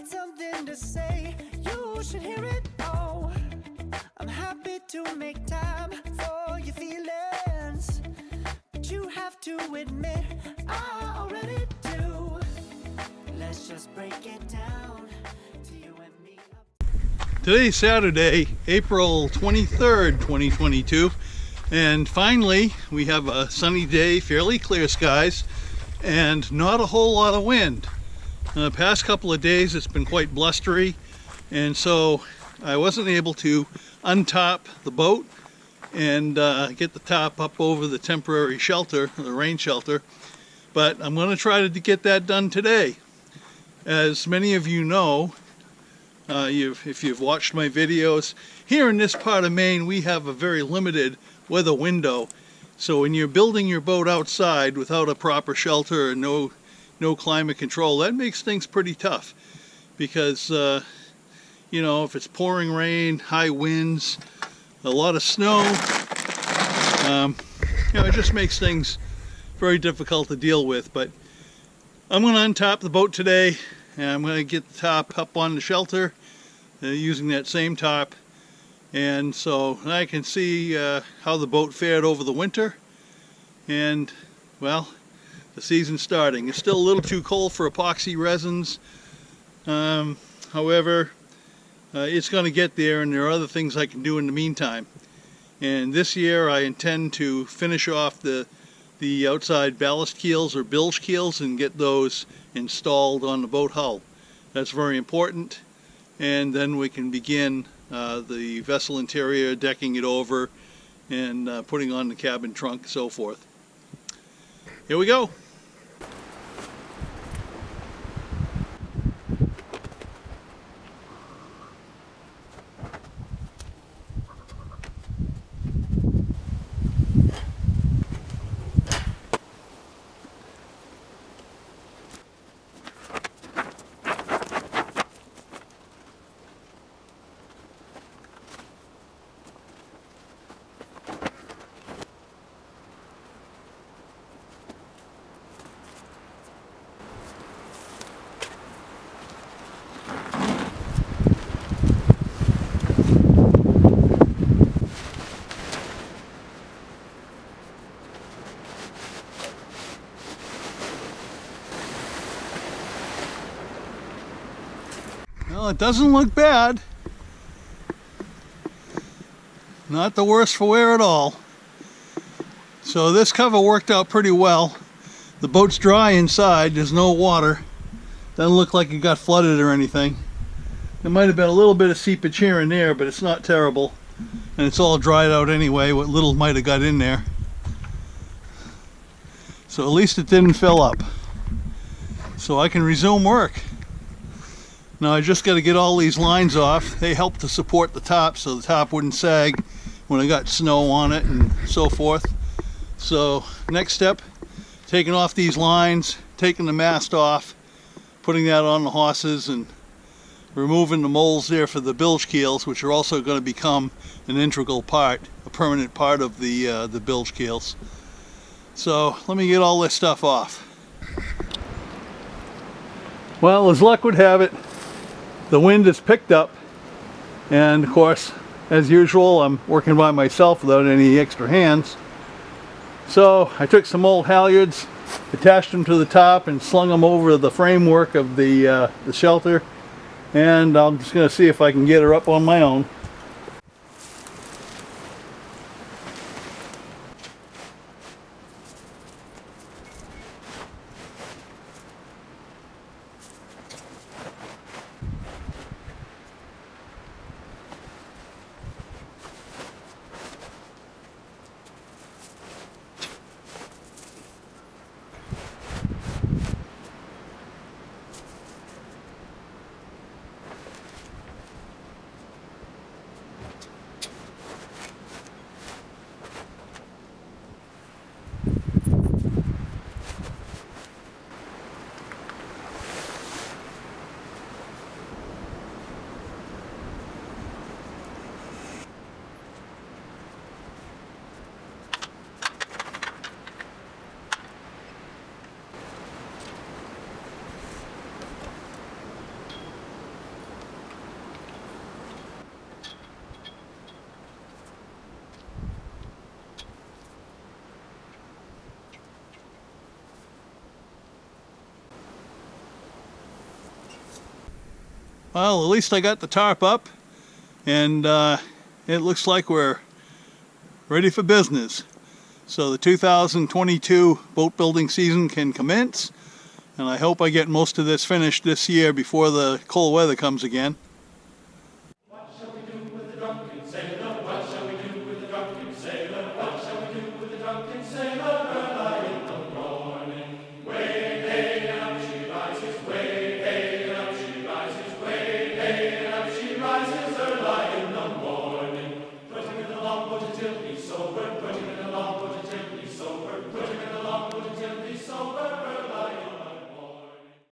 got something to say, you should hear it. Oh, I'm happy to make time for your feelings, but you have to admit I already do. Let's just break it down to you and me. Today's Saturday, April 23rd, 2022, and finally we have a sunny day, fairly clear skies, and not a whole lot of wind. The past couple of days it's been quite blustery, and so I wasn't able to un-tarp the boat and get the top up over the temporary shelter, the rain shelter, but I'm going to try to get that done today. As many of you know, if you've watched my videos, here in this part of Maine we have a very limited weather window. So when you're building your boat outside without a proper shelter and no climate control, that makes things pretty tough. Because you know, if it's pouring rain, high winds, a lot of snow, you know, it just makes things very difficult to deal with. But I'm going to un-tarp the boat today, and I'm going to get the top up on the shelter using that same tarp, and so I can see how the boat fared over the winter. And well, the season's starting. It's still a little too cold for epoxy resins, however it's going to get there, and there are other things I can do in the meantime. And this year I intend to finish off the outside ballast keels or bilge keels and get those installed on the boat hull. That's very important, and then we can begin the vessel interior, decking it over, and putting on the cabin trunk, so forth. Here we go. Well, it doesn't look bad. Not the worst for wear at all. So this cover worked out pretty well. The boat's dry inside, there's no water. Doesn't look like it got flooded or anything. There might have been a little bit of seepage here and there, but it's not terrible. And it's all dried out anyway, what little might have got in there. So at least it didn't fill up. So I can resume work. Now I just got to get all these lines off. They help to support the top so the top wouldn't sag when I got snow on it and so forth. So next step, taking off these lines, taking the mast off, putting that on the hosses, and removing the moles there for the bilge keels, which are also going to become an integral part, a permanent part of the bilge keels. So let me get all this stuff off. Well, as luck would have it, the wind has picked up, and of course, as usual, I'm working by myself without any extra hands. So I took some old halyards, attached them to the top, and slung them over the framework of the shelter, and I'm just going to see if I can get her up on my own. Well, at least I got the tarp up, and it looks like we're ready for business. So the 2022 boat building season can commence, and I hope I get most of this finished this year before the cold weather comes again.